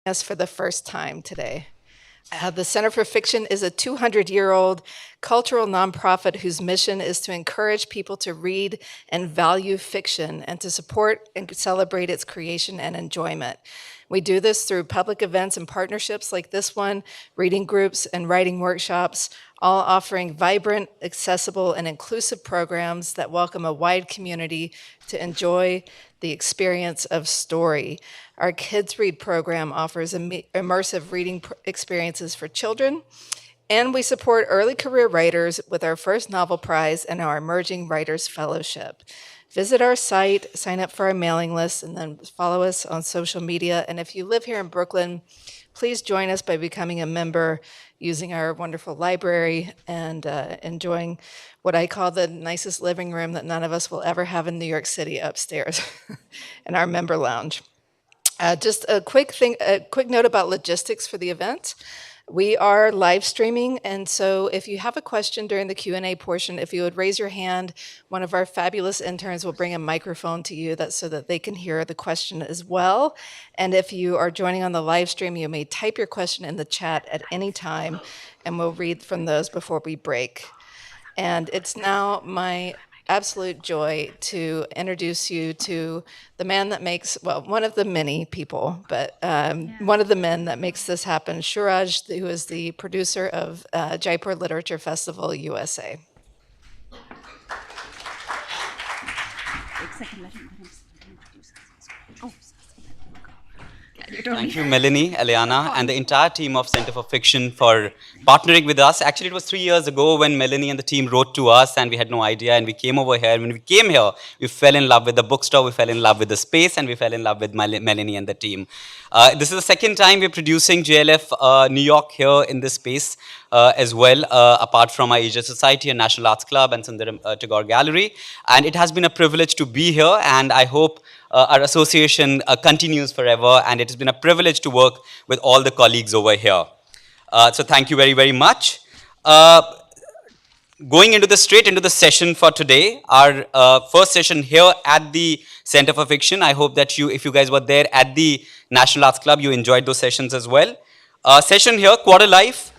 us for the first time today. The Center for Fiction is a 200-year-old cultural nonprofit whose mission is to encourage people to read and value fiction and to support and celebrate its creation and enjoyment. We do this through public events and partnerships like this one, reading groups and writing workshops, all offering vibrant, accessible, and inclusive programs that welcome a wide community to enjoy the experience of story. Our Kids Read program offers immersive reading experiences for children, and we support early career writers with our first novel prize and our Emerging Writers Fellowship. Visit our site, sign up for our mailing list, and then follow us on social media. And if you live here in Brooklyn, please join us by becoming a member using our wonderful library and enjoying what I call the nicest living room that none of us will ever have in New York City upstairs in our member lounge. Just a quick note about logistics for the event. We are live streaming, and so if you have a question during the Q&A portion, if you would raise your hand, one of our fabulous interns will bring a microphone to you so that they can hear the question as well. And if you are joining on the live stream, you may type your question in the chat at any time, and we'll read from those before we break. And it's now my absolute joy to introduce you to the man that makes, well, one of the many people, but one of the men that makes this happen, Suraj, who is the producer of Jaipur Literature Festival, USA. Thank you, Melanie, Eliana, and the entire team of Center for Fiction for partnering with us. Actually, it was 3 years ago when Melanie and the team wrote to us, and we had no idea, and we came over here. When we came here, we fell in love with the bookstore, we fell in love with the space, and we fell in love with Melanie and the team. This is the second time we're producing JLF New York here in this space as well, apart from our Asia Society and National Arts Club and Sundaram Tagore Gallery. And it has been a privilege to be here, and I hope our association continues forever, and it has been a privilege to work with all the colleagues over here. So thank you very, very much. Going straight into the session for today, our first session here at the Center for Fiction. I hope that if you guys were there at the National Arts Club, you enjoyed those sessions as well. Session here, Quarterlife,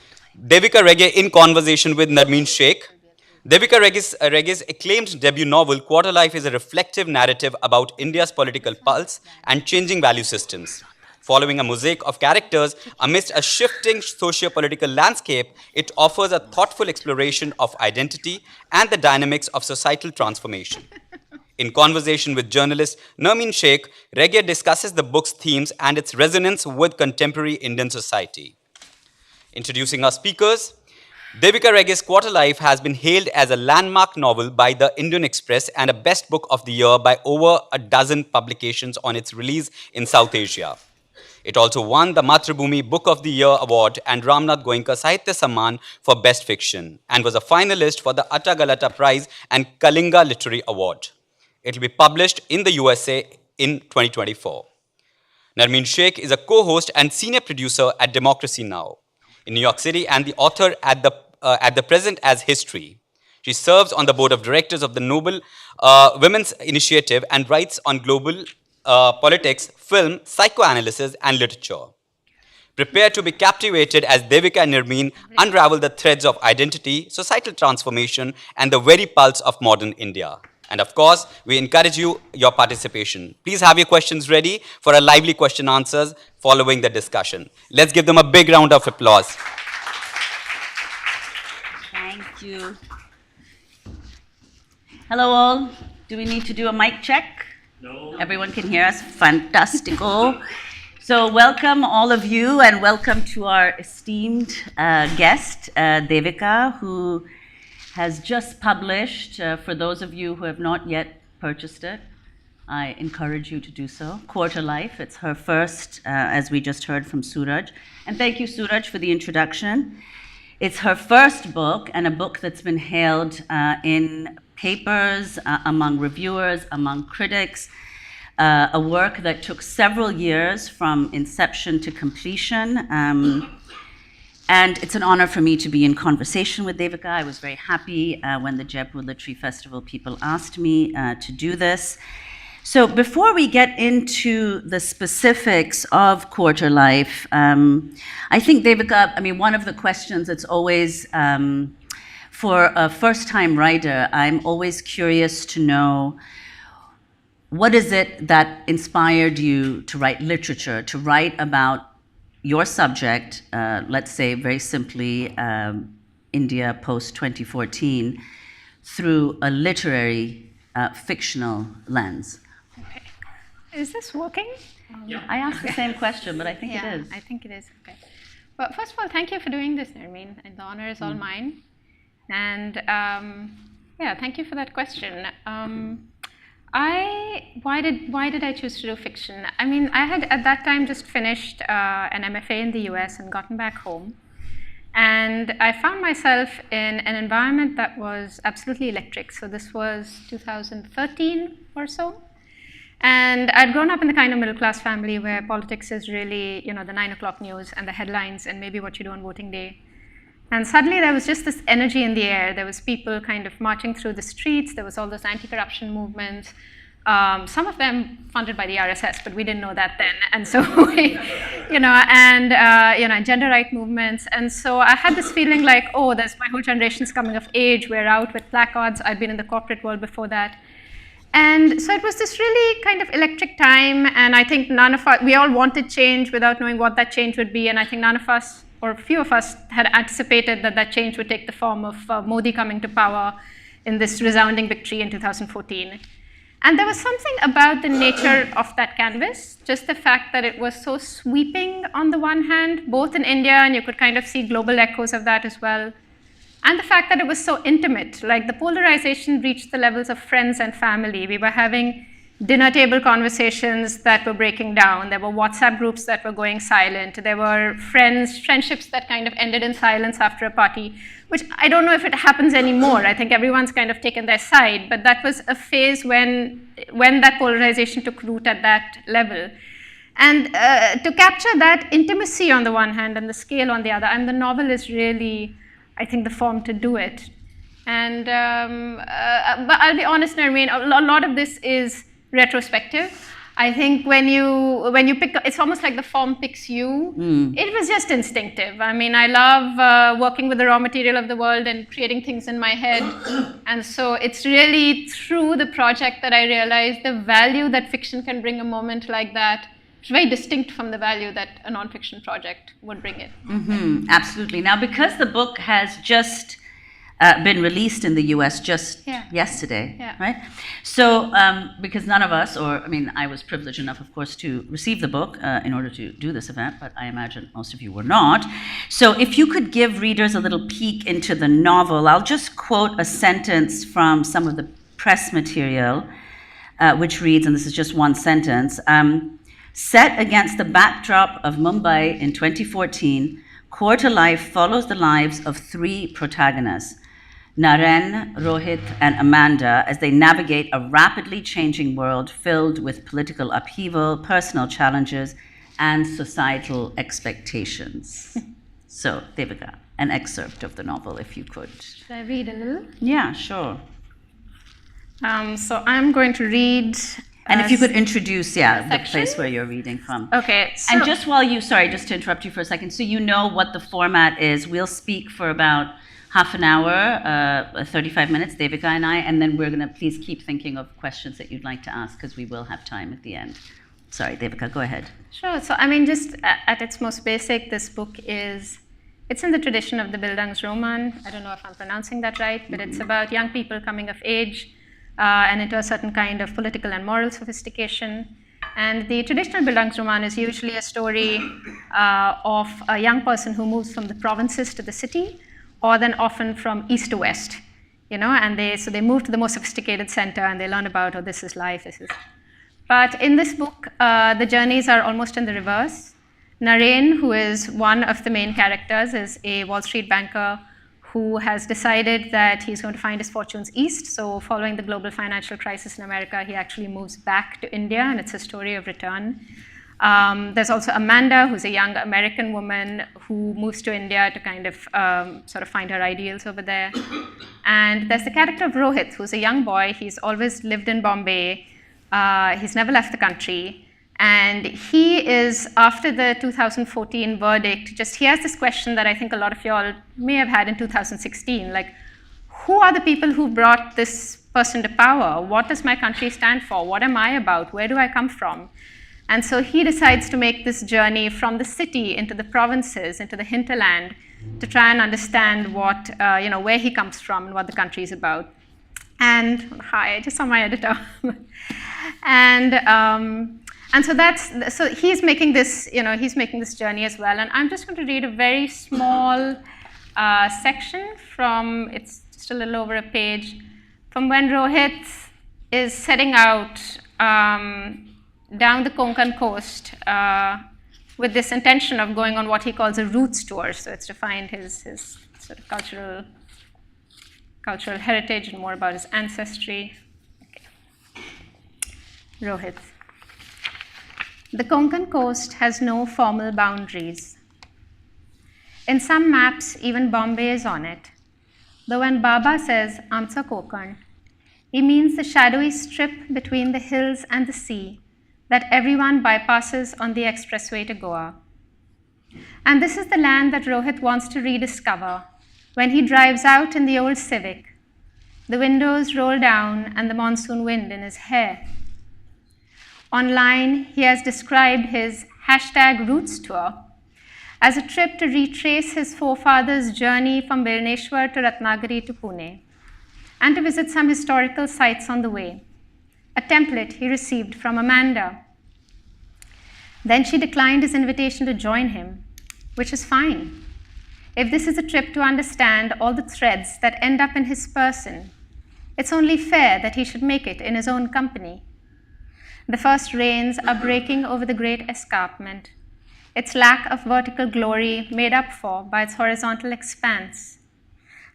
Devika Rege in conversation with Nermeen Shaikh. Devika Rege's acclaimed debut novel, Quarterlife, is a reflective narrative about India's political pulse and changing value systems. Following a mosaic of characters amidst a shifting socio-political landscape, it offers a thoughtful exploration of identity and the dynamics of societal transformation. In conversation with journalist Nermeen Shaikh, Rege discusses the book's themes and its resonance with contemporary Indian society. Introducing our speakers, Devika Rege's Quarterlife has been hailed as a landmark novel by the Indian Express and a best book of the year by over a dozen publications on its release in South Asia. It also won the Mathrubhumi Book of the Year Award and Ramnath Goenka Sahitya Samman for Best Fiction, and was a finalist for the Atta Galata Prize and Kalinga Literary Award. It will be published in the USA in 2024. Nermeen Shaikh is a co-host and senior producer at Democracy Now! In New York City, and the author at the present as History. She serves on the board of directors of the Noble Women's Initiative and writes on global politics, film, psychoanalysis, and literature. Prepare to be captivated as Devika and Nermeen unravel the threads of identity, societal transformation, and the very pulse of modern India. And of course, we encourage your participation. Please have your questions ready for a lively question answers following the discussion. Let's give them a big round of applause. Thank you. Hello all. Do we need to do a mic check? No. Everyone can hear us? Fantastico. So welcome all of you, and welcome to our esteemed guest, Devika, who has just published, for those of you who have not yet purchased it, I encourage you to do so, Quarterlife. It's her first, as we just heard from Suraj. And thank you, Suraj, for the introduction. It's her first book, and a book that's been hailed in papers, among reviewers, among critics, a work that took several years from inception to completion. And it's an honor for me to be in conversation with Devika. I was very happy when the Jaipur Literary Festival people asked me to do this. So before we get into the specifics of Quarterlife, I think, Devika, I mean, one of the questions that's always, for a first-time writer, I'm always curious to know, what is it that inspired you to write literature, to write about your subject, let's say very simply, India post-2014, through a literary, fictional lens? Okay. Is this working? I asked the same question, but I think Yeah, it is. I think it is. Okay. Well, first of all, thank you for doing this, Nermeen. And the honor is all mine. And yeah, thank you for that question. Why did I choose to do fiction? I mean, I had at that time just finished an MFA in the US and gotten back home. And I found myself in an environment that was absolutely electric. So this was 2013 or so. And I'd grown up in the kind of middle-class family where politics is really, you know, the 9 o'clock news and the headlines and maybe what you do on voting day. And suddenly there was just this energy in the air. There was people kind of marching through the streets. There was all those anti-corruption movements. Some of them funded by the RSS, but we didn't know that then. And so, gender right movements. And so I had this feeling like, oh, there's my whole generation's coming of age. We're out with placards. I'd been in the corporate world before that. And so it was this really kind of electric time. And I think we all wanted change without knowing what that change would be. And I think none of us, or few of us, had anticipated that that change would take the form of Modi coming to power in this resounding victory in 2014. And there was something about the nature of that canvas, just the fact that it was so sweeping on the one hand, both in India, and you could kind of see global echoes of that as well, and the fact that it was so intimate. Like, the polarization reached the levels of friends and family. We were having dinner table conversations that were breaking down. There were WhatsApp groups that were going silent. There were friendships that kind of ended in silence after a party, which I don't know if it happens anymore. I think everyone's kind of taken their side, but that was a phase when that polarization took root at that level. And to capture that intimacy on the one hand and the scale on the other, and the novel is really, I think, the form to do it. And but I'll be honest, Nermeen, a lot of this is retrospective. I think when you pick, it's almost like the form picks you. It was just instinctive. I mean, I love working with the raw material of the world and creating things in my head. And so it's really through the project that I realized the value that fiction can bring a moment like that. It's very distinct from the value that a nonfiction project would bring it. Absolutely. Now, because the book has just been released in the US just yesterday, right? So, because none of us, or I mean, I was privileged enough, of course, to receive the book in order to do this event, but I imagine most of you were not. So if you could give readers a little peek into the novel, I'll just quote a sentence from some of the press material, which reads, and this is just one sentence, set against the backdrop of Mumbai in 2014, Quarterlife follows the lives of 3 protagonists, Naren, Rohit, and Amanda, as they navigate a rapidly changing world filled with political upheaval, personal challenges, and societal expectations. So, Devika, an excerpt of the novel, if you could. Should I read a little? Yeah, sure. So I'm going to read. And if you could introduce, the section? place where you're reading from. Okay. So And just while you, sorry, just to interrupt you for a second, so you know what the format is. We'll speak for about half an hour, 35 minutes, Devika and I, and then we're going to please keep thinking of questions that you'd like to ask, because we will have time at the end. Sorry, Devika, go ahead. Sure. So I mean, just at its most basic, this book it's in the tradition of the Bildungsroman. I don't know if I'm pronouncing that right, but it's about young people coming of age and into a certain kind of political and moral sophistication. And the traditional Bildungsroman is usually a story of a young person who moves from the provinces to the city, or then often from east to west, and they move to the more sophisticated center and they learn about, oh, this is life, this is. But in this book, the journeys are almost in the reverse. Naren, who is one of the main characters, is a Wall Street banker who has decided that he's going to find his fortunes east. So following the global financial crisis in America, he actually moves back to India, and it's a story of return. There's also Amanda, who's a young American woman who moves to India to kind of sort of find her ideals over there. And there's the character of Rohit, who's a young boy. He's always lived in Bombay, He's never left the country. And he is, after the 2014 verdict, he has this question that I think a lot of y'all may have had in 2016, like, who are the people who brought this person to power? What does my country stand for? What am I about? Where do I come from? And so he decides to make this journey from the city into the provinces, into the hinterland, to try and understand what, where he comes from and what the country is about. And hi, I just saw my editor. And so he's making this, he's making this journey as well. And I'm just going to read a very small section from, it's just a little over a page, from when Rohit is setting out down the Konkan coast with this intention of going on what he calls a roots tour. So it's to find his sort of cultural heritage and more about his ancestry. Okay. Rohit. The Konkan coast has no formal boundaries. In some maps, even Bombay is on it. Though when Baba says Amsa Konkan, he means the shadowy strip between the hills and the sea that everyone bypasses on the expressway to Goa. And this is the land that Rohit wants to rediscover when he drives out in the old Civic, the windows roll down and the monsoon wind in his hair. Online, he has described his #Roots tour as a trip to retrace his forefathers' journey from Bhubaneswar to Ratnagiri to Pune, and to visit some historical sites on the way, a template he received from Amanda. Then she declined his invitation to join him, which is fine. If this is a trip to understand all the threads that end up in his person, it's only fair that he should make it in his own company. The first rains are breaking over the great escarpment, its lack of vertical glory made up for by its horizontal expanse.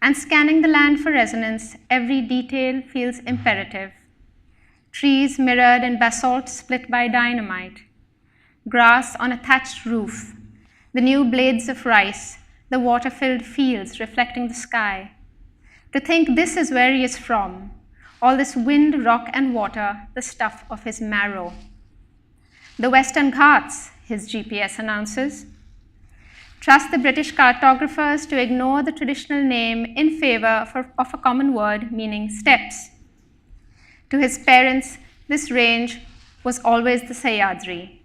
And scanning the land for resonance, every detail feels imperative. Trees mirrored in basalt split by dynamite, grass on a thatched roof, the new blades of rice, the water-filled fields reflecting the sky. To think this is where he is from, all this wind, rock, and water, the stuff of his marrow. The Western Ghats, his GPS announces. Trust the British cartographers to ignore the traditional name in favor of a common word meaning steppes. To his parents, this range was always the Sahyadri.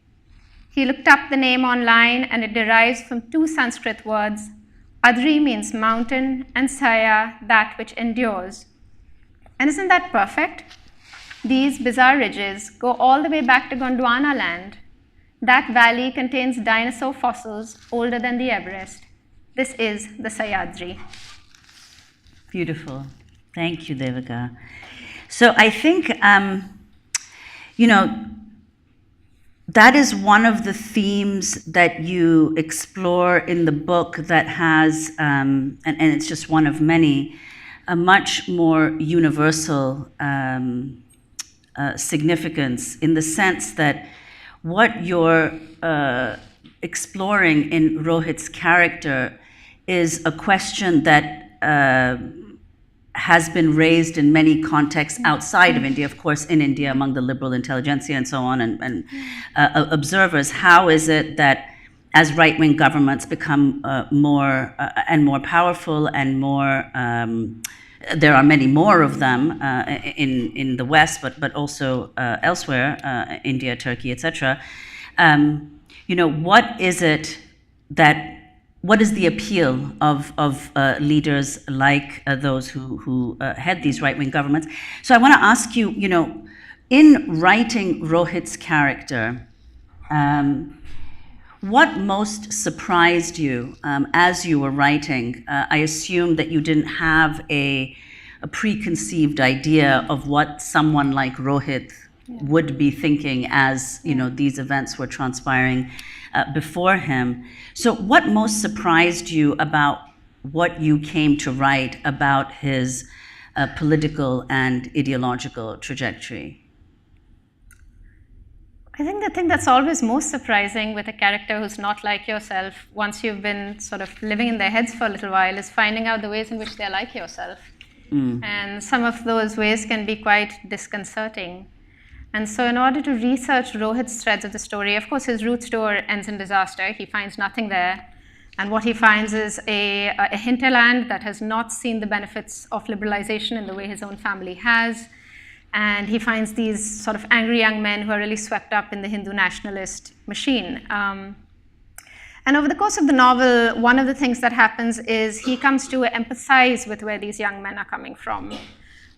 He looked up the name online and it derives from two Sanskrit words. Adri means mountain and Saya, that which endures. And isn't that perfect? These bizarre ridges go all the way back to Gondwana land. That valley contains dinosaur fossils older than the Everest. This is the Sahyadri. Beautiful. Thank you, Devika. So I think, that is one of the themes that you explore in the book that has, and it's just one of many, a much more universal significance in the sense that what you're exploring in Rohit's character is a question that has been raised in many contexts outside of India, of course, in India, among the liberal intelligentsia and so on, and observers. How is it that as right-wing governments become more and more powerful and more, there are many more of them in the West, but also elsewhere, India, Turkey, etc. What is it that? What is the appeal of leaders like those who head these right-wing governments? So I want to ask you, in writing Rohit's character, what most surprised you as you were writing? I assume that you didn't have a preconceived idea of what someone like Rohit would be thinking as these events were transpiring before him. So what most surprised you about what you came to write about his political and ideological trajectory? I think the thing that's always most surprising with a character who's not like yourself, once you've been sort of living in their heads for a little while, is finding out the ways in which they're like yourself. And some of those ways can be quite disconcerting. And so in order to research Rohit's threads of the story, of course, his root store ends in disaster. He finds nothing there. And what he finds is a hinterland that has not seen the benefits of liberalization in the way his own family has. And he finds these sort of angry young men who are really swept up in the Hindu nationalist machine. And over the course of the novel, one of the things that happens is he comes to empathize with where these young men are coming from.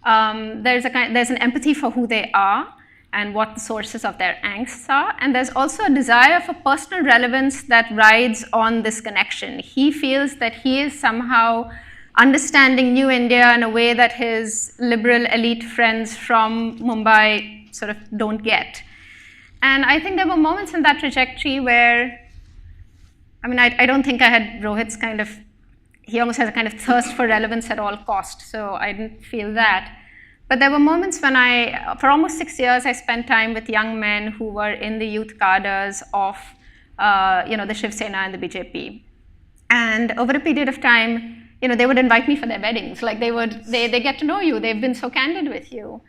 There's an empathy for who they are and what the sources of their angsts are. And there's also a desire for personal relevance that rides on this connection. He feels that he is somehow understanding New India in a way that his liberal elite friends from Mumbai sort of don't get. And I think there were moments in that trajectory where, I mean, I don't think I had Rohit's kind of, he almost has a kind of thirst for relevance at all costs, so I didn't feel that. But there were moments when for almost 6 years, I spent time with young men who were in the youth cadres of, the Shiv Sena and the BJP. And over a period of time, they would invite me for their weddings. Like they get to know you. They've been so candid with you.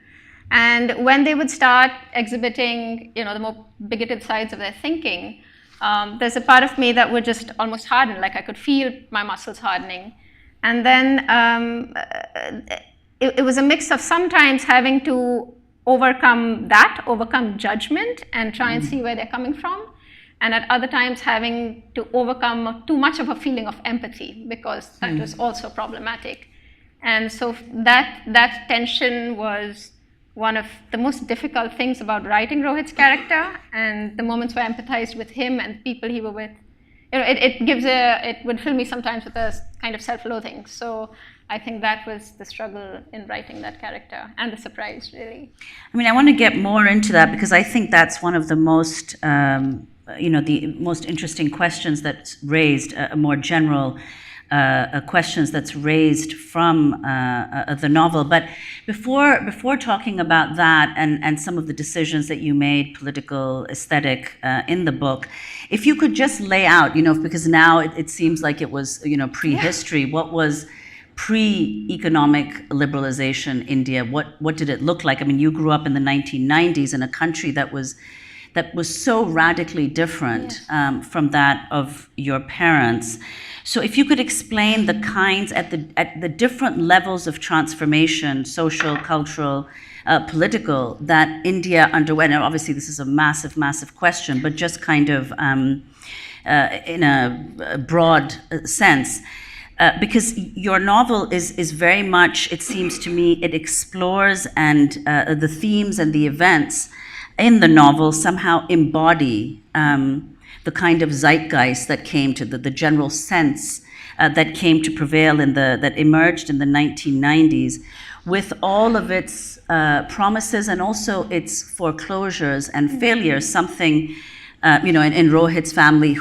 And when they would start exhibiting, the more bigoted sides of their thinking, there's a part of me that would just almost harden. Like I could feel my muscles hardening. And then it was a mix of sometimes having to overcome judgment and try and see where they're coming from. And at other times having to overcome too much of a feeling of empathy because that was also problematic. And so that tension was one of the most difficult things about writing Rohit's character, and the moments where I empathized with him and people he were with, it would fill me sometimes with a kind of self-loathing. So I think that was the struggle in writing that character and the surprise, really. I mean, I want to get more into that because I think that's one of the most the most interesting questions that's raised, a more general questions that's raised from the novel. But before talking about that and some of the decisions that you made, political, aesthetic, in the book, if you could just lay out, because now it seems like it was, prehistory, what was pre-economic liberalization India? What did it look like? I mean, you grew up in the 1990s in a country that was so radically different from that of your parents. So if you could explain the kinds at the different levels of transformation, social, cultural, political, that India underwent, and obviously this is a massive, massive question, but just kind of in a broad sense, because your novel is very much, it seems to me, it explores and the themes and the events in the novel somehow embody the kind of zeitgeist that came to the general sense that came to prevail that emerged in the 1990s, with all of its promises and also its foreclosures and failures. Something, in Rohit's family,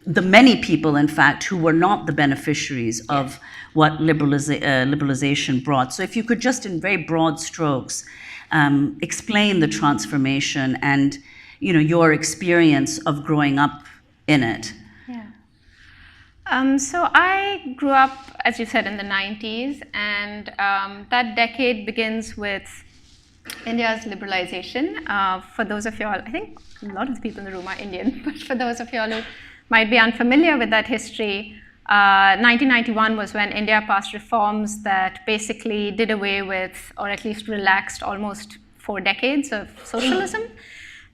the many people, in fact, who were not the beneficiaries of what liberalization brought. So if you could just, in very broad strokes, explain the transformation and your experience of growing up in it. Yeah. So I grew up, as you said, in the 90s, and that decade begins with India's liberalization. For those of you all, I think a lot of the people in the room are Indian, but for those of you all who might be unfamiliar with that history, 1991 was when India passed reforms that basically did away with, or at least relaxed, almost 4 decades of socialism.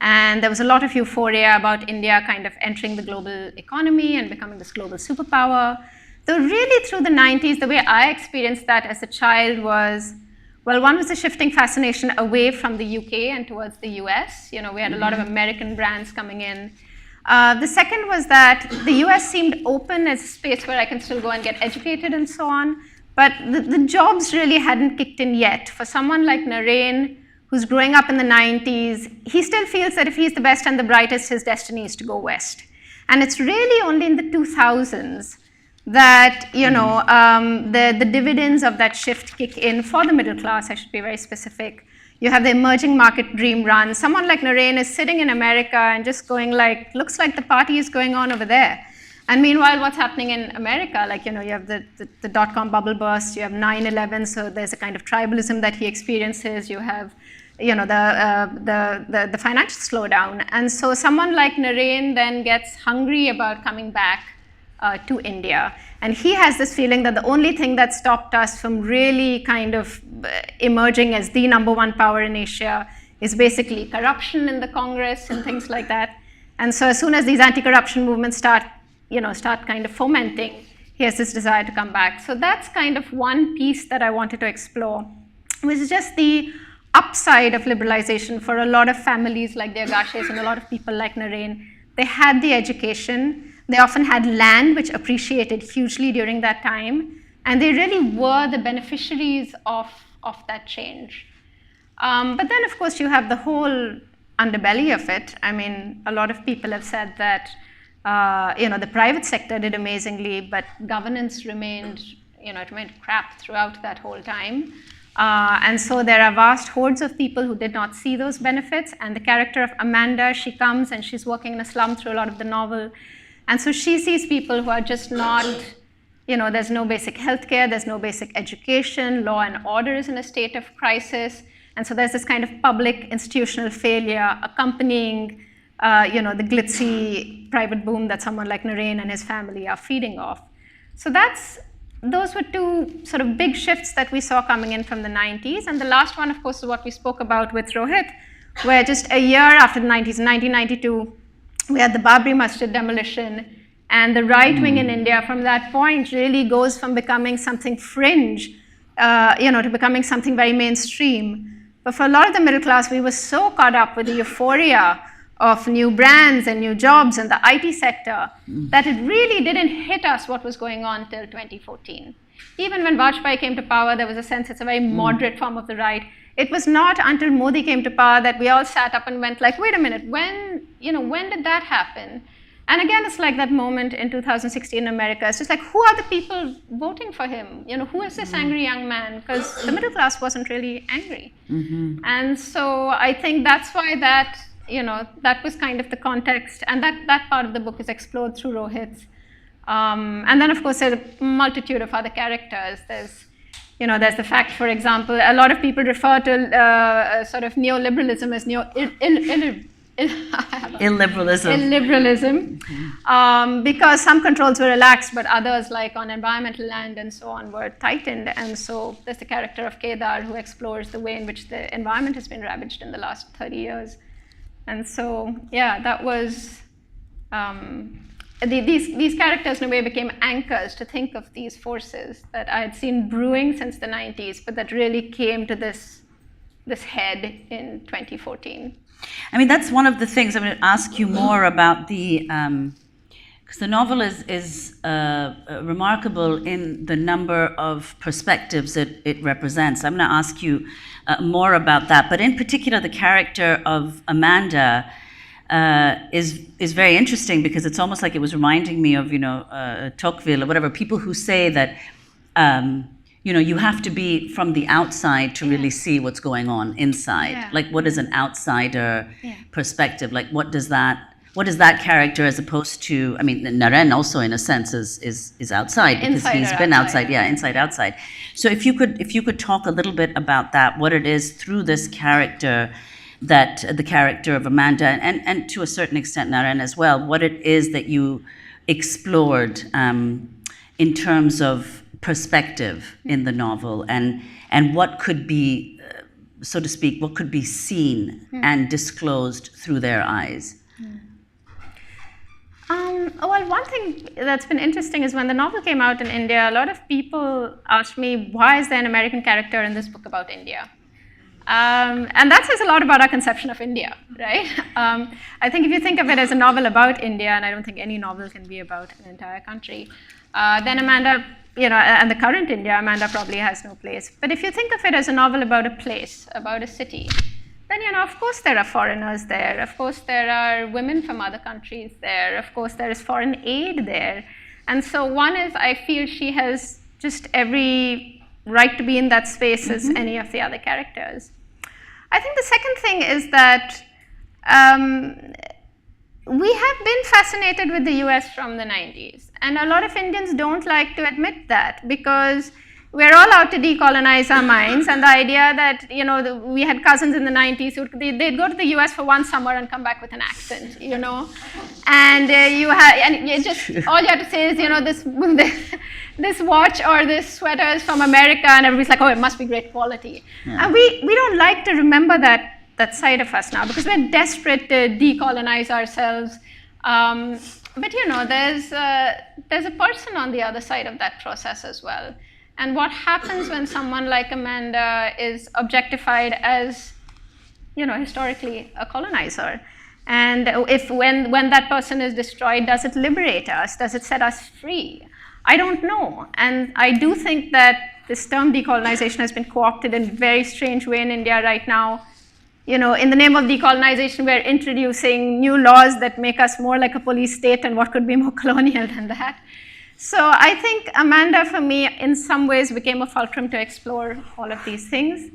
And there was a lot of euphoria about India kind of entering the global economy and becoming this global superpower. Though really through the 90s, the way I experienced that as a child was, well, one was the shifting fascination away from the UK and towards the US. We had a lot of American brands coming in. The second was that the US seemed open as a space where I can still go and get educated and so on. But the jobs really hadn't kicked in yet. For someone like Nermeen, who's growing up in the 90s, he still feels that if he's the best and the brightest, his destiny is to go west. And it's really only in the 2000s that, the dividends of that shift kick in for the middle class. I should be very specific. You have the emerging market dream run. Someone like Nermeen is sitting in America and just going like, looks like the party is going on over there. And meanwhile, what's happening in America, like, you have the dot-com bubble burst, you have 9/11, so there's a kind of tribalism that he experiences, you have the financial slowdown. And so someone like Nermeen then gets hungry about coming back to India. And he has this feeling that the only thing that stopped us from really kind of emerging as the number one power in Asia is basically corruption in the Congress and things like that. And so as soon as these anti-corruption movements start kind of fomenting, he has this desire to come back. So that's kind of one piece that I wanted to explore, which is just the upside of liberalization for a lot of families like the Agashes and a lot of people like Nermeen. They had the education. They often had land, which appreciated hugely during that time. And they really were the beneficiaries of that change. But then, of course, you have the whole underbelly of it. I mean, a lot of people have said that the private sector did amazingly, but governance remained crap throughout that whole time. And so there are vast hordes of people who did not see those benefits. And the character of Amanda, she comes and she's working in a slum through a lot of the novel. And so she sees people who are just not, there's no basic healthcare, there's no basic education, law and order is in a state of crisis. And so there's this kind of public institutional failure accompanying, the glitzy private boom that someone like Nermeen and his family are feeding off. So those were two sort of big shifts that we saw coming in from the 90s. And the last one, of course, is what we spoke about with Rohit, where just a year after the 90s, in 1992, we had the Babri Masjid demolition, and the right wing in India from that point really goes from becoming something fringe, to becoming something very mainstream. But for a lot of the middle class, we were so caught up with the euphoria of new brands and new jobs in the IT sector that it really didn't hit us what was going on till 2014. Even when Vajpayee came to power, there was a sense it's a very moderate form of the right. It was not until Modi came to power that we all sat up and went like, wait a minute, when did that happen? And again, it's like that moment in 2016 in America. It's just like, who are the people voting for him? Who is this angry young man? Because the middle class wasn't really angry. And so I think that's why that was kind of the context. And that part of the book is explored through Rohit's. And then, of course, there's a multitude of other characters. There's the fact, for example, a lot of people refer to sort of neoliberalism as illiberalism, because some controls were relaxed, but others, like on environmental land and so on, were tightened. And so there's the character of Kedar, who explores the way in which the environment has been ravaged in the last 30 years. And so, yeah, that was... These characters in a way became anchors to think of these forces that I had seen brewing since the 90s, but that really came to this head in 2014. I mean, that's one of the things I'm going to ask you more about because the novel is remarkable in the number of perspectives it represents. I'm going to ask you more about that, but in particular, the character of Amanda is very interesting because it's almost like it was reminding me of Tocqueville or whatever, people who say that you have to be from the outside to really see what's going on inside. Yeah. Like, what is an outsider perspective? Like, what is that character as opposed to? I mean, Nermeen also in a sense is outside because Inside he's or been outside. outside. Yeah, inside outside. So if you could talk a little bit about that, what it is through this character. That the character of Amanda and to a certain extent Nermeen as well, what it is that you explored in terms of perspective in the novel and what could be, so to speak, what could be seen and disclosed through their eyes. Well, one thing that's been interesting is when the novel came out in India, a lot of people asked me, why is there an American character in this book about India? And that says a lot about our conception of India, right? I think if you think of it as a novel about India, and I don't think any novel can be about an entire country, then Amanda, and the current India, Amanda probably has no place. But if you think of it as a novel about a place, about a city, then, of course there are foreigners there. Of course there are women from other countries there. Of course there is foreign aid there. And so one is, I feel she has just every right to be in that space as any of the other characters. I think the second thing is that we have been fascinated with the US from the 90s. And a lot of Indians don't like to admit that because, we're all out to decolonize our minds, and the idea that, we had cousins in the 90s who they'd go to the US for one summer and come back with an accent, and all you have to say is, this watch or this sweater is from America, and everybody's like, oh, it must be great quality. Yeah. And we don't like to remember that side of us now, because we're desperate to decolonize ourselves. But there's a person on the other side of that process as well. And what happens when someone like Amanda is objectified as, historically a colonizer? And when that person is destroyed, does it liberate us? Does it set us free? I don't know. And I do think that this term decolonization has been co-opted in a very strange way in India right now. In the name of decolonization, we're introducing new laws that make us more like a police state, and what could be more colonial than that? So I think Amanda, for me, in some ways became a fulcrum to explore all of these things.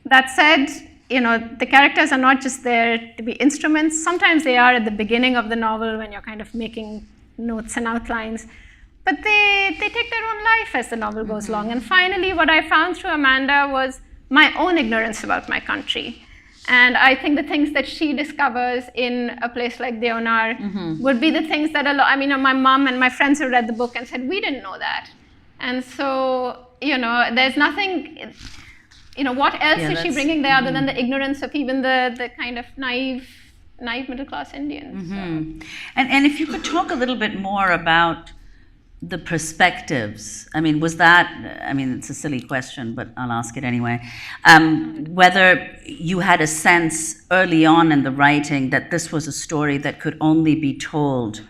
That said, the characters are not just there to be instruments. Sometimes they are at the beginning of the novel when you're kind of making notes and outlines. But they take their own life as the novel goes along. And finally, what I found through Amanda was my own ignorance about my country. And I think the things that she discovers in a place like Deonar would be the things that my mom and my friends who read the book and said, we didn't know that. And so, there's nothing, what else is she bringing there other than the ignorance of even the kind of naive middle-class Indians. So. And if you could talk a little bit more about the perspectives. Was that, it's a silly question, but I'll ask it anyway. Whether you had a sense early on in the writing that this was a story that could only be told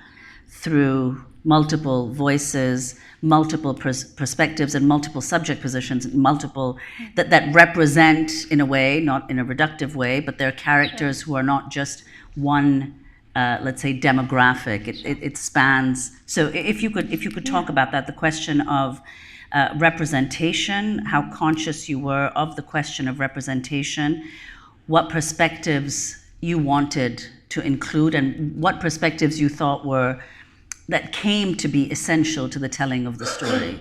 through multiple voices, multiple perspectives, and multiple subject positions, that represent, in a way, not in a reductive way, but they're characters who are not just one let's say demographic. It spans. So if you could talk about that, the question of representation, how conscious you were of the question of representation, what perspectives you wanted to include, and what perspectives you thought that came to be essential to the telling of the story.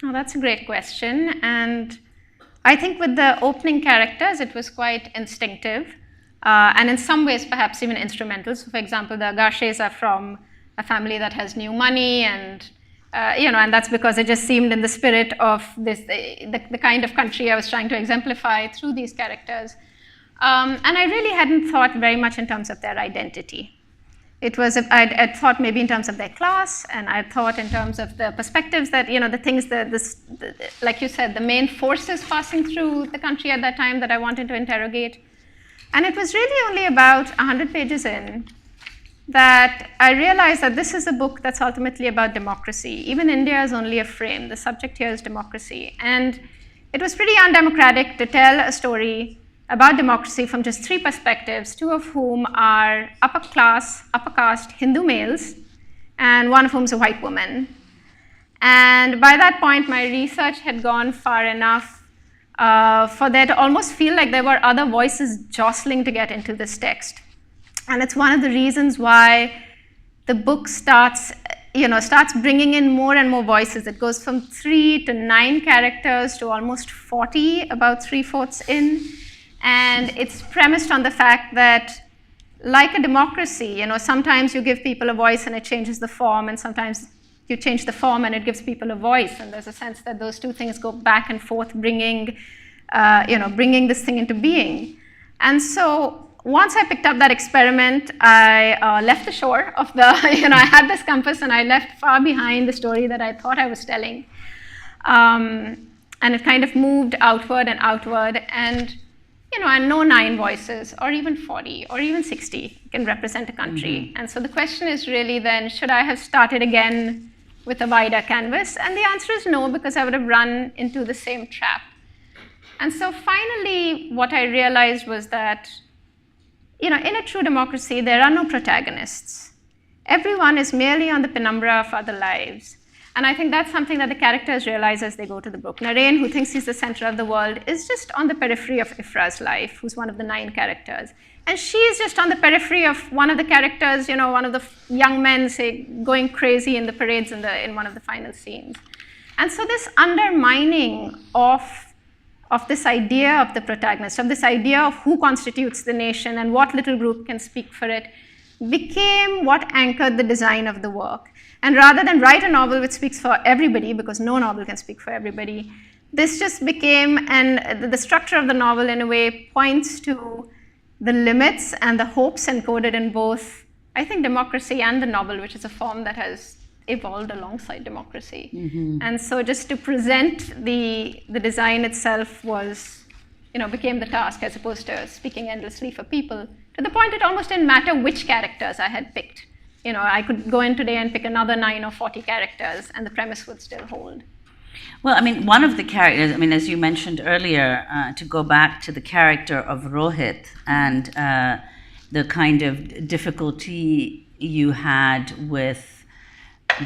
Oh, that's a great question. And I think with the opening characters, it was quite instinctive. And in some ways, perhaps even instrumental. So, for example, the Agashes are from a family that has new money, and and that's because it just seemed in the spirit of the kind of country I was trying to exemplify through these characters. And I really hadn't thought very much in terms of their identity. It was I'd thought maybe in terms of their class, and I thought in terms of the perspectives that the things that like you said, the main forces passing through the country at that time that I wanted to interrogate. And it was really only about 100 pages in that I realized that this is a book that's ultimately about democracy. Even India is only a frame. The subject here is democracy. And it was pretty undemocratic to tell a story about democracy from just 3 perspectives, 2 of whom are upper caste Hindu males, and 1 of whom is a white woman. And by that point, my research had gone far enough for there to almost feel like there were other voices jostling to get into this text. And it's one of the reasons why the book starts bringing in more and more voices. It goes from 3 to 9 characters to almost 40, about 3/4 in. And it's premised on the fact that, like a democracy, sometimes you give people a voice and it changes the form, and sometimes you change the form and it gives people a voice. And there's a sense that those 2 things go back and forth, bringing this thing into being. And so once I picked up that experiment, I left the shore of the, I had this compass and I left far behind the story that I thought I was telling. And it kind of moved outward and outward. And, I know 9 voices, or even 40, or even 60 can represent a country. And so the question is really then, should I have started again with a wider canvas? And the answer is no, because I would have run into the same trap. And so finally, what I realized was that, in a true democracy, there are no protagonists. Everyone is merely on the penumbra of other lives. And I think that's something that the characters realize as they go to the book. Nareen, who thinks he's the center of the world, is just on the periphery of Ifra's life, who's one of the 9 characters. And she's just on the periphery of one of the characters, one of the young men, say, going crazy in the parades in one of the final scenes. And so this undermining of this idea of the protagonist, of this idea of who constitutes the nation and what little group can speak for it, became what anchored the design of the work. And rather than write a novel which speaks for everybody, because no novel can speak for everybody, this just became, and the structure of the novel in a way points to the limits and the hopes encoded in both, I think, democracy and the novel, which is a form that has evolved alongside democracy. And so just to present the design itself was, became the task as opposed to speaking endlessly for people, to the point it almost didn't matter which characters I had picked. I could go in today and pick another 9 or 40 characters and the premise would still hold. Well, I mean, one of the characters, as you mentioned earlier, to go back to the character of Rohit and the kind of difficulty you had with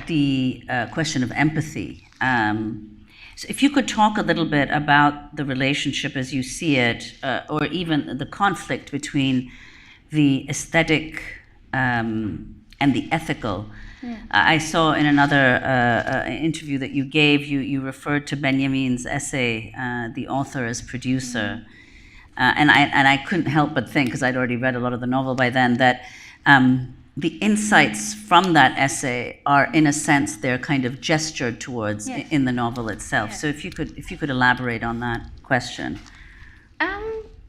the question of empathy. So if you could talk a little bit about the relationship as you see it, or even the conflict between the aesthetic and the ethical. I saw in another interview that you gave, you referred to Benjamin's essay, The Author as Producer. And I couldn't help but think, because I'd already read a lot of the novel by then, that the insights from that essay are, in a sense, they're kind of gestured towards in the novel itself. So if you could elaborate on that question.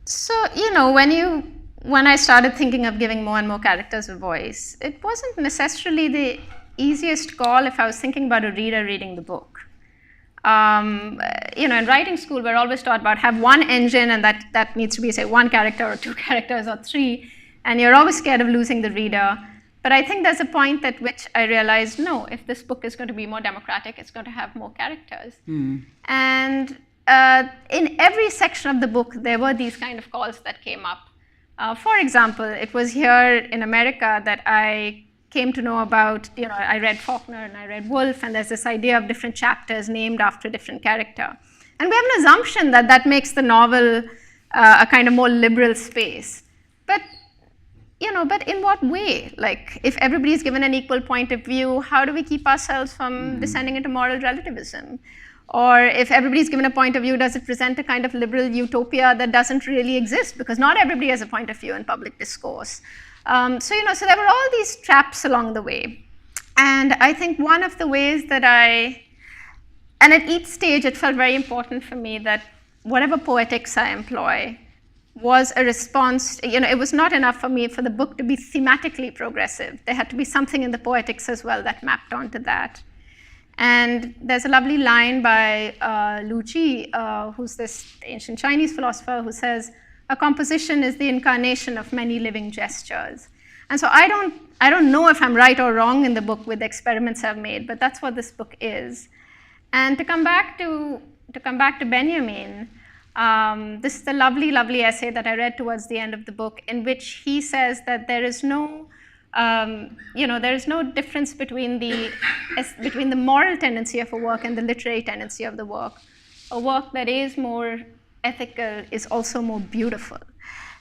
So when I started thinking of giving more and more characters a voice, it wasn't necessarily the easiest call if I was thinking about a reader reading the book. In writing school, we're always taught about have one engine, and that needs to be, say, 1 character or 2 characters or 3, and you're always scared of losing the reader. But I think there's a point at which I realized, no, if this book is going to be more democratic, it's going to have more characters. And in every section of the book, there were these kind of calls that came up. For example, it was here in America that I came to know about, I read Faulkner and I read Woolf, and there's this idea of different chapters named after a different character. And we have an assumption that that makes the novel a kind of more liberal space. But but in what way? Like, if everybody's given an equal point of view, how do we keep ourselves from descending into moral relativism? Or if everybody's given a point of view, does it present a kind of liberal utopia that doesn't really exist? Because not everybody has a point of view in public discourse. So there were all these traps along the way. And I think one of the ways that and at each stage, it felt very important for me that whatever poetics I employ was a response. It was not enough for me for the book to be thematically progressive. There had to be something in the poetics as well that mapped onto that. And there's a lovely line by Lu Ji, who's this ancient Chinese philosopher, who says, a composition is the incarnation of many living gestures. And so I don't know if I'm right or wrong in the book with the experiments I've made, but that's what this book is. And to come back to Benjamin, this is the lovely, lovely essay that I read towards the end of the book, in which he says that there is no difference between the moral tendency of a work and the literary tendency of the work. A work that is more ethical is also more beautiful.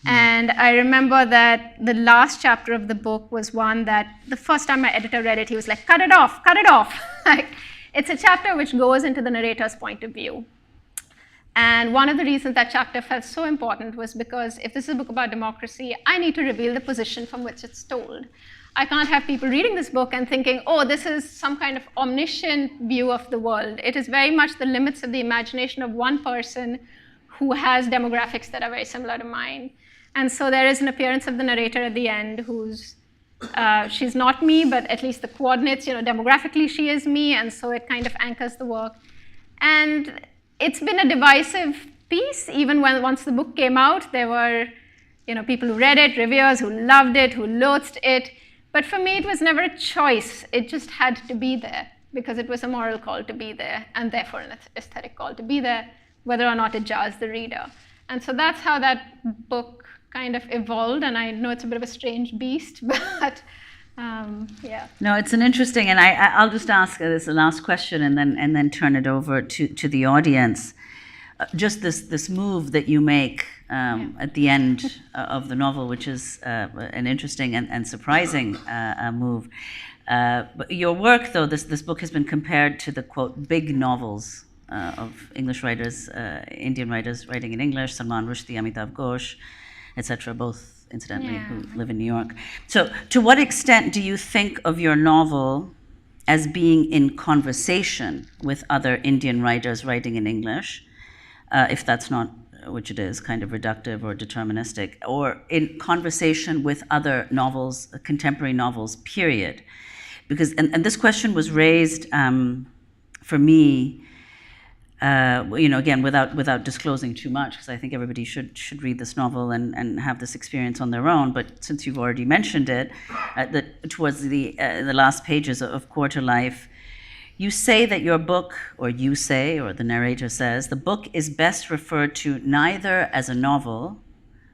And I remember that the last chapter of the book was one that the first time my editor read it, he was like, cut it off, cut it off. It's a chapter which goes into the narrator's point of view. And one of the reasons that chapter felt so important was because if this is a book about democracy, I need to reveal the position from which it's told. I can't have people reading this book and thinking, oh, this is some kind of omniscient view of the world. It is very much the limits of the imagination of one person who has demographics that are very similar to mine. And so there is an appearance of the narrator at the end who's, she's not me, but at least the coordinates, demographically she is me, and so it kind of anchors the work. And it's been a divisive piece. Even once the book came out, there were people who read it, reviewers who loved it, who loathed it. But for me, it was never a choice. It just had to be there because it was a moral call to be there, and therefore an aesthetic call to be there, whether or not it jars the reader. And so that's how that book kind of evolved. And I know it's a bit of a strange beast, but yeah. No, it's an interesting, and I'll just ask this last question and then turn it over to the audience. Just this move that you make at the end of the novel, which is an interesting and surprising move. But your work, though, this book has been compared to the, quote, big novels of English writers, Indian writers writing in English, Salman Rushdie, Amitav Ghosh, etc., both, incidentally, who live in New York. So to what extent do you think of your novel as being in conversation with other Indian writers writing in English, if that's not, which it is, kind of reductive or deterministic, or in conversation with other novels, contemporary novels, period? Because, and this question was raised for me, again, without disclosing too much, because I think everybody should read this novel and have this experience on their own. But since you've already mentioned it, towards the last pages of Quarterlife, you say that your book, or the narrator says, the book is best referred to neither as a novel,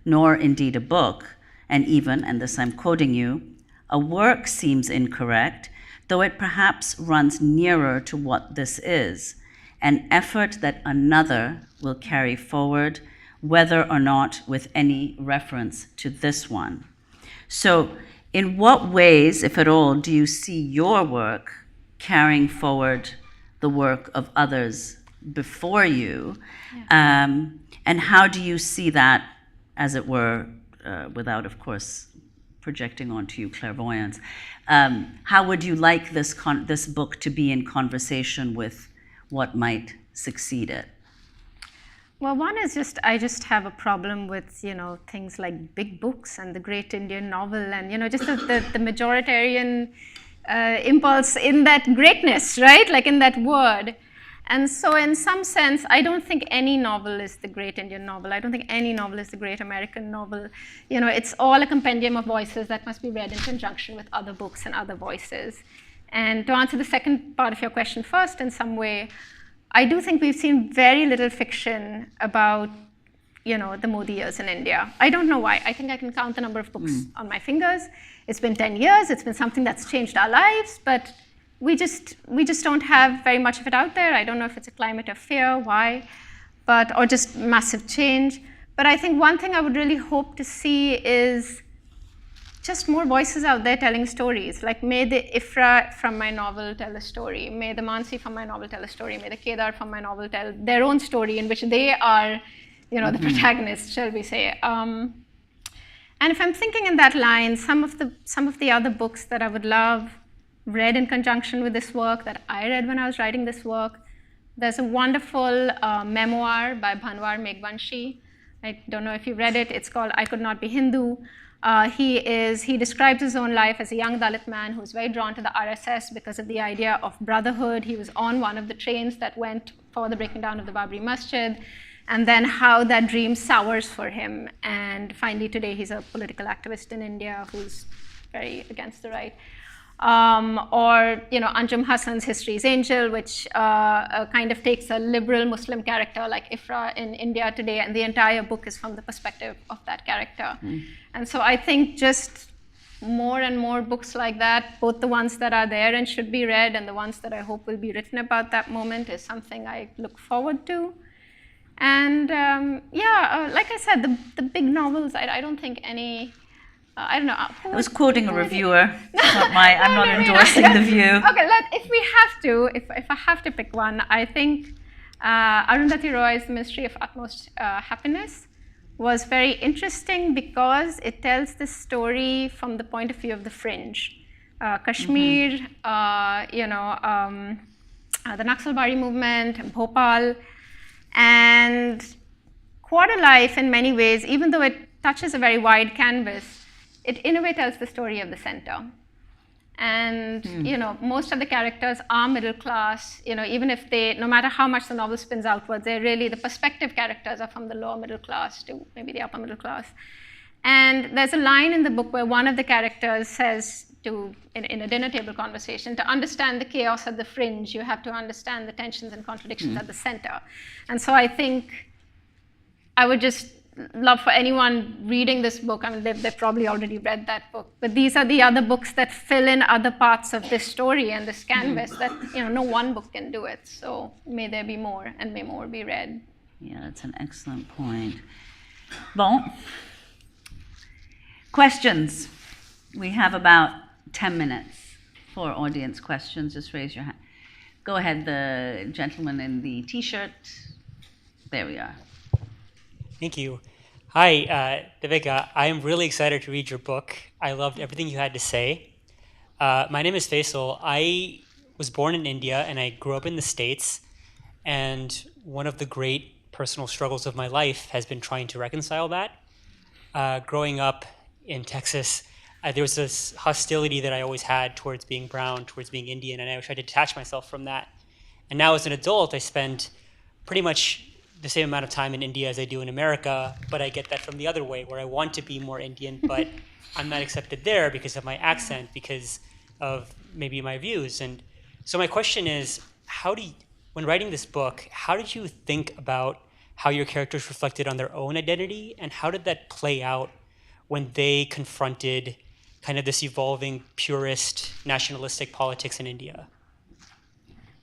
nor indeed a book, and even, and this I'm quoting you, a work seems incorrect, though it perhaps runs nearer to what this is, an effort that another will carry forward, whether or not with any reference to this one. So, in what ways, if at all, do you see your work carrying forward the work of others before you? And how do you see that, as it were, without, of course, projecting onto you clairvoyance, how would you like this book to be in conversation with what might succeed it? Well, one is I just have a problem with, things like big books and the great Indian novel and, just the majoritarian impulse in that greatness, right? Like in that word. And so in some sense, I don't think any novel is the great Indian novel. I don't think any novel is the great American novel. It's all a compendium of voices that must be read in conjunction with other books and other voices. And to answer the second part of your question first, in some way, I do think we've seen very little fiction about, the Modi years in India. I don't know why. I think I can count the number of books on my fingers. It's been 10 years. It's been something that's changed our lives, but we just don't have very much of it out there. I don't know if it's a climate of fear, why, or just massive change. But I think one thing I would really hope to see is just more voices out there telling stories. Like, may the Ifra from my novel tell a story. May the Mansi from my novel tell a story. May the Kedar from my novel tell their own story in which they are, the protagonist, shall we say. And if I'm thinking in that line, some of the other books that I would love read in conjunction with this work, that I read when I was writing this work, there's a wonderful memoir by Bhanwar Meghvanshi. I don't know if you've read it. It's called I Could Not Be Hindu. He describes his own life as a young Dalit man who was very drawn to the RSS because of the idea of brotherhood. He was on one of the trains that went for the breaking down of the Babri Masjid, and then how that dream sours for him. And finally, today, he's a political activist in India who's very against the right. Or Anjum Hassan's History's Angel, which kind of takes a liberal Muslim character like Ifra in India today, and the entire book is from the perspective of that character. And so I think just more and more books like that, both the ones that are there and should be read and the ones that I hope will be written about that moment, is something I look forward to. And like I said, the big novels, I don't think any... I don't know. I was quoting a reviewer. I'm not endorsing the view. Okay, if I have to pick one, I think Arundhati Roy's The Ministry of Utmost Happiness was very interesting because it tells the story from the point of view of the fringe. Kashmir, the Naxalbari movement, Bhopal, and Quarterlife in many ways, even though it touches a very wide canvas, it in a way tells the story of the center. And most of the characters are middle class, even if no matter how much the novel spins outwards, they're really, the perspective characters are from the lower middle class to maybe the upper middle class. And there's a line in the book where one of the characters says in a dinner table conversation, to understand the chaos at the fringe, you have to understand the tensions and contradictions at the center. And so I think I would just love for anyone reading this book, I mean, they've probably already read that book, but these are the other books that fill in other parts of this story and this canvas that, no one book can do it. So may there be more, and may more be read. Yeah, that's an excellent point. Bon. Questions. We have about 10 minutes for audience questions. Just raise your hand. Go ahead, the gentleman in the t-shirt. There we are. Thank you. Hi, Devika. I am really excited to read your book. I loved everything you had to say. My name is Faisal. I was born in India and I grew up in the States. And one of the great personal struggles of my life has been trying to reconcile that. Growing up in Texas, there was this hostility that I always had towards being brown, towards being Indian, and I tried to detach myself from that. And now as an adult, I spend pretty much the same amount of time in India as I do in America, but I get that from the other way, where I want to be more Indian, but I'm not accepted there because of my accent, because of maybe my views. And so my question is, when writing this book, how did you think about how your characters reflected on their own identity, and how did that play out when they confronted kind of this evolving purist nationalistic politics in India?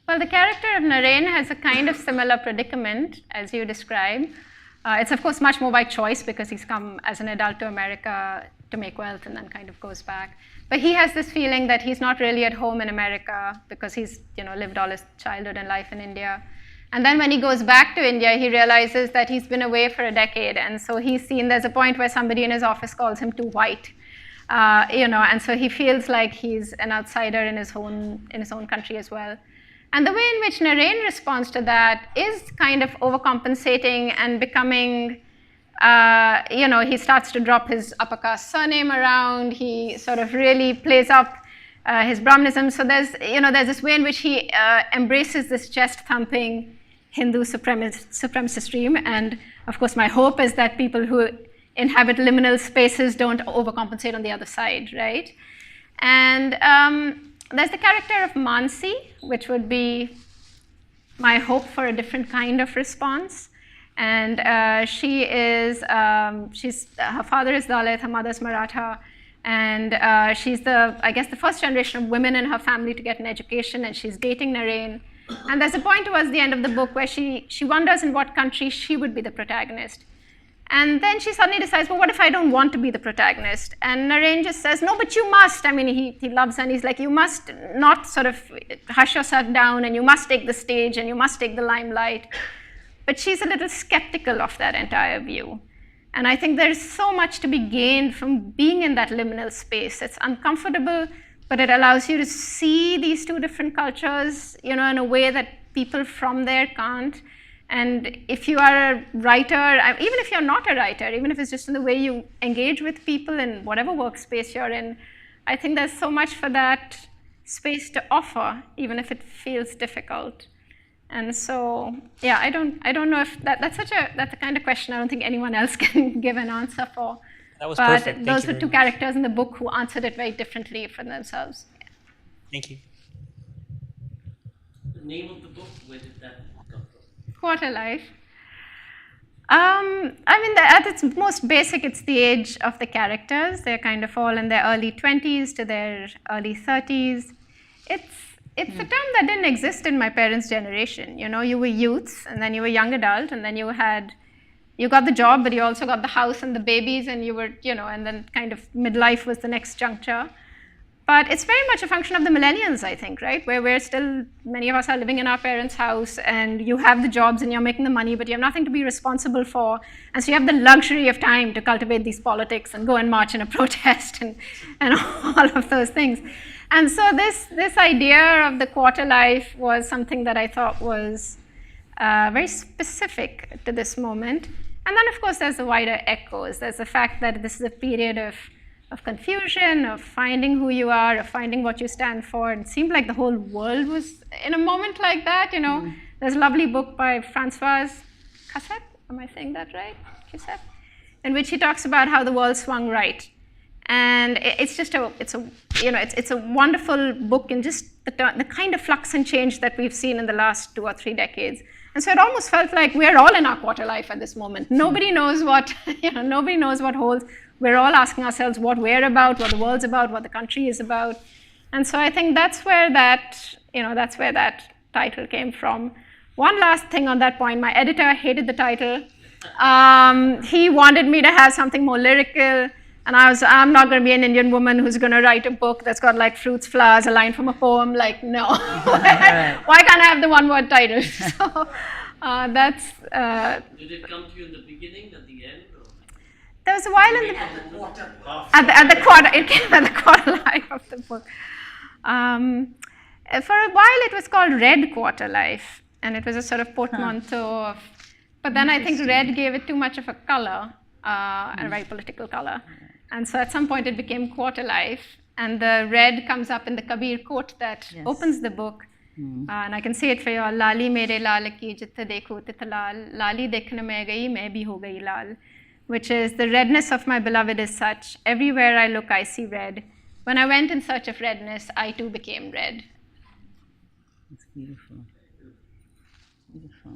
Well, the character of Nareen has a kind of similar predicament as you describe. It's of course much more by choice because he's come as an adult to America to make wealth and then kind of goes back. But he has this feeling that he's not really at home in America because he's lived all his childhood and life in India. And then when he goes back to India, he realizes that he's been away for a decade. And so there's a point where somebody in his office calls him too white. And so he feels like he's an outsider in his own country as well. And the way in which Nareen responds to that is kind of overcompensating and becoming, he starts to drop his upper caste surname around. He sort of really plays up his Brahmanism. So there's this way in which he embraces this chest-thumping Hindu supremacist dream. And of course, my hope is that people who inhabit liminal spaces don't overcompensate on the other side, right? And there's the character of Mansi, which would be my hope for a different kind of response. And her father is Dalit, her mother's Maratha, and she's the first generation of women in her family to get an education, and she's dating Nareen. And there's a point towards the end of the book where she wonders in what country she would be the protagonist. And then she suddenly decides, well, what if I don't want to be the protagonist? And Nareen just says, no, but you must. I mean, he loves her, and he's like, you must not sort of hush yourself down, and you must take the stage, and you must take the limelight. But she's a little skeptical of that entire view. And I think there's so much to be gained from being in that liminal space. It's uncomfortable, but it allows you to see these two different cultures, in a way that people from there can't. And if you are a writer, even if you're not a writer, even if it's just in the way you engage with people in whatever workspace you're in, I think there's so much for that space to offer, even if it feels difficult. And so, yeah, I don't know if that's the kind of question I don't think anyone else can give an answer for. That was but perfect. Those were two characters in the book who answered it very differently for themselves. Yeah. Thank you. The name of the book, where did that come from? Quarterlife. At its most basic, it's the age of the characters. They're kind of all in their early 20s to their early 30s. It's a term that didn't exist in my parents' generation. You were youths, and then you were young adult, and then you got the job, but you also got the house and the babies, and you were, and then kind of midlife was the next juncture. But it's very much a function of the millennials, I think, right? Where many of us are living in our parents' house, and you have the jobs and you're making the money, but you have nothing to be responsible for. And so you have the luxury of time to cultivate these politics and go and march in a protest and all of those things. And so this idea of the quarter life was something that I thought was very specific to this moment. And then, of course, there's the wider echoes. There's the fact that this is a period of confusion, of finding who you are, of finding what you stand for. And it seemed like the whole world was in a moment like that. There's a lovely book by Francois Cassette, am I saying that right? Cassette? In which he talks about how the world swung right. And it's a wonderful book in just the kind of flux and change that we've seen in the last 2 or 3 decades. And so it almost felt like we're all in our quarter life at this moment. Nobody knows what holds. We're all asking ourselves what we're about, what the world's about, what the country is about. And so I think that's where that title came from. One last thing on that point, my editor hated the title. He wanted me to have something more lyrical. And I'm not going to be an Indian woman who's going to write a book that's got like fruits, flowers, a line from a poem. Like, no. Why can't I have the one word title? So that's. Did it come to you in the beginning, at the end? Or? There was a while in at the quarter, it came at the quarter life of the book. For a while, it was called Red Quarterlife, and it was a sort of portmanteau of. But then I think red gave it too much of a color, and a very political color. And so at some point it became Quarterlife, and the red comes up in the Kabir quote that opens the book. And I can say it for you. Lali mere laal ki jitte dekho tit laal, lali dekhne mein gayi, main bhi ho gayi laal. Which is the redness of my beloved is such. Everywhere I look, I see red. When I went in search of redness, I too became red. It's beautiful. Beautiful.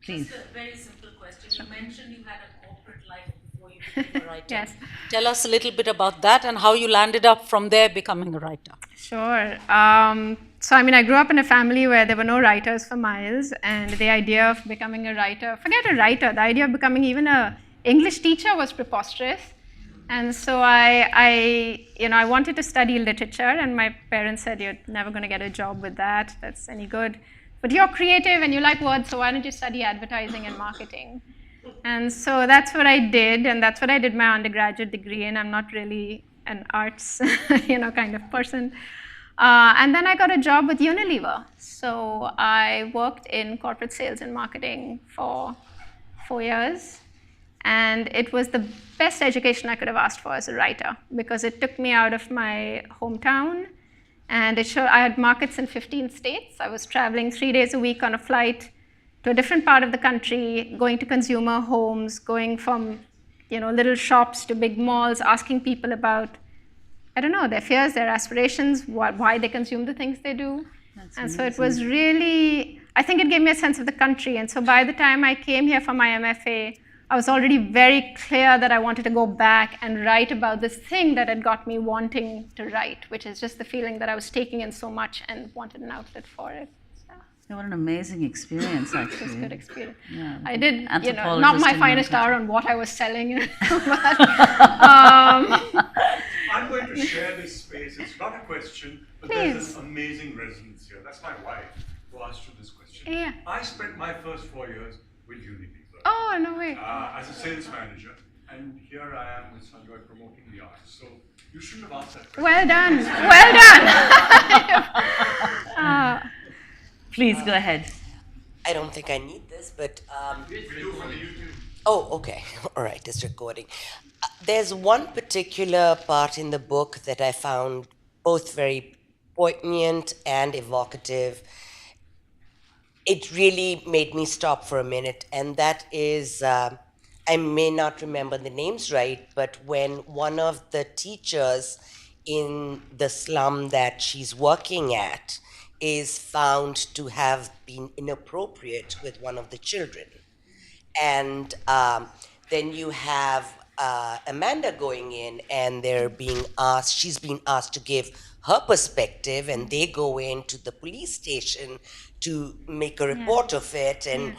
Please. Just a very simple question. You mentioned you had a corporate life before you became a writer. Yes. Tell us a little bit about that and how you landed up from there becoming a writer. Sure. So, I mean, I grew up in a family where there were no writers for miles, and the idea of becoming a writer, forget a writer, the idea of becoming even a English teacher was preposterous. And so I wanted to study literature, and my parents said, you're never going to get a job with that. That's any good. But you're creative and you like words, so why don't you study advertising and marketing? And so that's what I did, and that's what I did my undergraduate degree in. I'm not really an arts, kind of person. And then I got a job with Unilever. So I worked in corporate sales and marketing for 4 years. And it was the best education I could have asked for as a writer, because it took me out of my hometown, and it showed I had markets in 15 states. I was traveling 3 days a week on a flight to a different part of the country, going to consumer homes, going from little shops to big malls, asking people about, I don't know, their fears, their aspirations, why they consume the things they do. That's and amazing. So it was really, I think it gave me a sense of the country. And so by the time I came here for my MFA, I was already very clear that I wanted to go back and write about this thing that had got me wanting to write, which is just the feeling that I was taking in so much and wanted an outlet for it. So What an amazing experience, it actually. was a good experience. Yeah. I did, Anthropologist not my and finest non-cultural. hour on what I was selling, but I'm going to share this space. It's not a question, but Please. there's an amazing resonance here. That's my wife who asked you this question. Yeah. I spent my first 4 years with Unilever oh, no way. as a sales manager, and here I am with Sanjoy promoting the arts. So you shouldn't have asked that question. Well done. Well done. Please go ahead. I don't think I need this, but We do for the YouTube. oh, okay. All right, it's recording. There's one particular part in the book that I found both very poignant and evocative. It really made me stop for a minute, and that is, I may not remember the names right, but when one of the teachers in the slum that she's working at is found to have been inappropriate with one of the children. And then you have Amanda going in, and she's being asked to give her perspective, and they go into the police station to make a report of it, and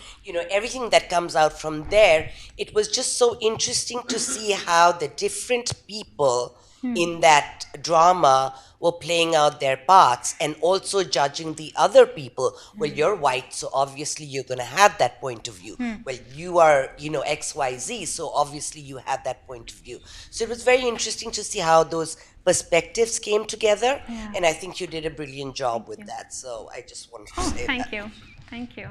everything that comes out from there. It was just so interesting to see how the different people in that drama were playing out their parts and also judging the other people. Well, you're white, so obviously you're going to have that point of view. Well, you are, XYZ, so obviously you have that point of view. So it was very interesting to see how those perspectives came together, and I think you did a brilliant job with that. So I just wanted to say Thank that. you. Thank you.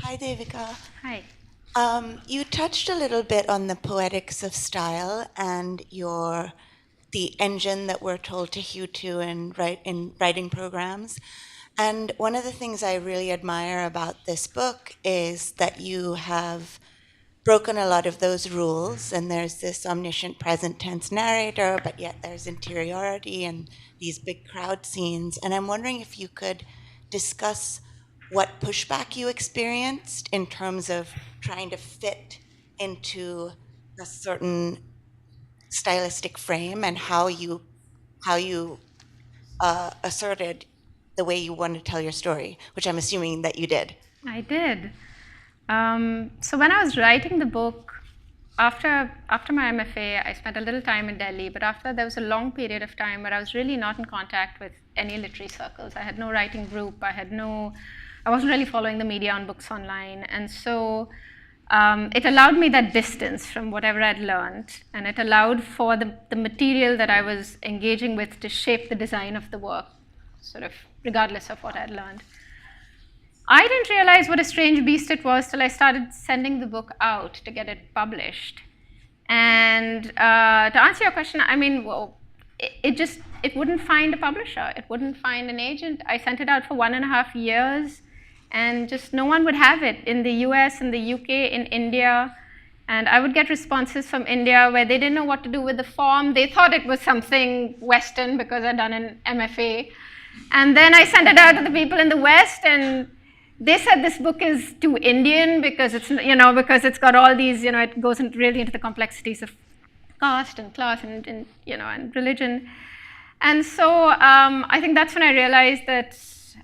Hi, Devika. Hi. You touched a little bit on the poetics of style and the engine that we're told to hew to in writing programs. And one of the things I really admire about this book is that you have broken a lot of those rules, and there's this omniscient present tense narrator, but yet there's interiority and these big crowd scenes. And I'm wondering if you could discuss what pushback you experienced in terms of trying to fit into a certain stylistic frame, and how you asserted the way you want to tell your story, which I'm assuming that you did. I did. So when I was writing the book, after my MFA, I spent a little time in Delhi, but after there was a long period of time where I was really not in contact with any literary circles. I had no writing group. I wasn't really following the media on books online, and so it allowed me that distance from whatever I'd learned, and it allowed for the material that I was engaging with to shape the design of the work, sort of regardless of what I'd learned. I didn't realize what a strange beast it was till I started sending the book out to get it published. And to answer your question, I mean, well, it wouldn't find a publisher. It wouldn't find an agent. I sent it out for 1.5 years, and just no one would have it in the US, in the UK, in India. And I would get responses from India where they didn't know what to do with the form. They thought it was something Western because I'd done an MFA. And then I sent it out to the people in the West, and they said this book is too Indian because it's got all these, it goes really into the complexities of caste and class and religion. And so I think that's when I realized that,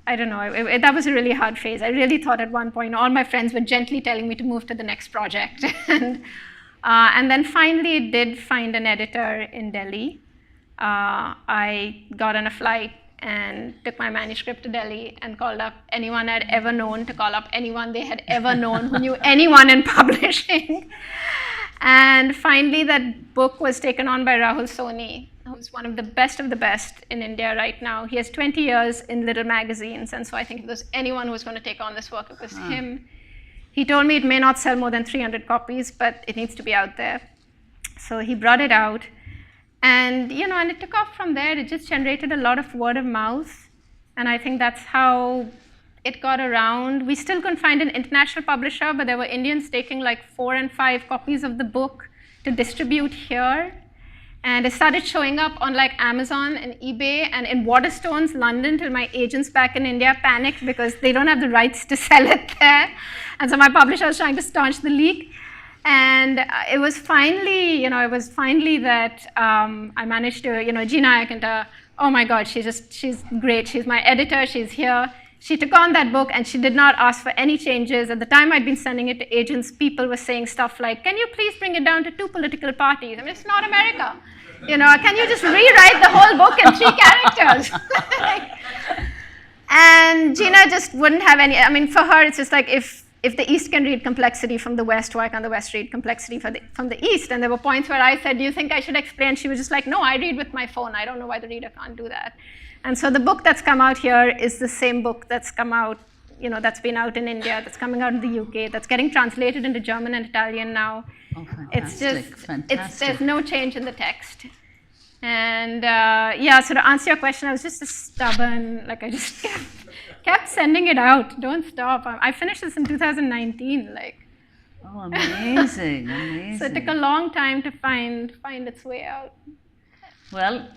I don't know, that was a really hard phase. I really thought at one point all my friends were gently telling me to move to the next project. And then finally it did find an editor in Delhi. I got on a flight and took my manuscript to Delhi and called up anyone I'd ever known to call up anyone they had ever known who knew anyone in publishing. And finally that book was taken on by Rahul Soni, who's one of the best in India right now. He has 20 years in little magazines, and so I think if there's anyone who was going to take on this work, it was him. He told me it may not sell more than 300 copies, but it needs to be out there. So he brought it out. And and it took off from there. It just generated a lot of word of mouth, and I think that's how it got around. We still couldn't find an international publisher, but there were Indians taking like 4 and 5 copies of the book to distribute here, and it started showing up on like Amazon and eBay and in Waterstones, London, till my agents back in India panicked because they don't have the rights to sell it there, and so my publisher was trying to staunch the leak. And it was finally, that I managed to, Gina, I can tell, oh my God, she's great. She's my editor, she's here. She took on that book and she did not ask for any changes. At the time I'd been sending it to agents, people were saying stuff like, can you please bring it down to 2 political parties? I mean, it's not America. Can you just rewrite the whole book in 3 characters? And Gina just wouldn't have any, I mean, for her, it's just like, if the East can read complexity from the West, why can't the West read complexity from the East? And there were points where I said, do you think I should explain? She was just like, no, I read with my phone. I don't know why the reader can't do that. And so the book that's come out here is the same book that's come out, that's been out in India, that's coming out in the UK, that's getting translated into German and Italian now. Oh, fantastic. There's no change in the text. And so to answer your question, I was just stubborn, I just kept sending it out. Don't stop. I finished this in 2019. Oh, amazing, amazing. So it took a long time to find its way out. Well,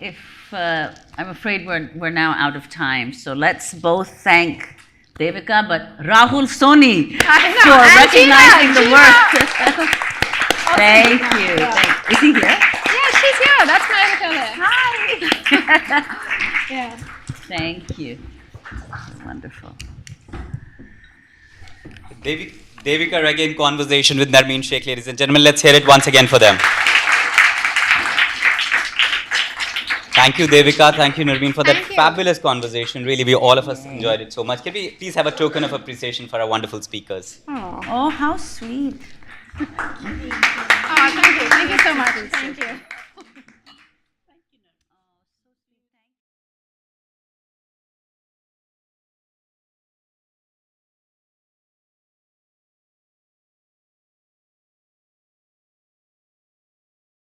I'm afraid we're now out of time. So let's both thank Devika, but Rahul Soni for recognizing the work. Thank you. Is he here? Yeah, she's here. That's my editor there. Hi. Yeah. Thank you. Wonderful. Devika, Rege in conversation with Nermeen, Shaikh, ladies and gentlemen. Let's hear it once again for them. Thank you, Devika. Thank you, Nermeen, for that fabulous conversation. Really, all of us enjoyed it so much. Can we please have a token of appreciation for our wonderful speakers? Oh, how sweet.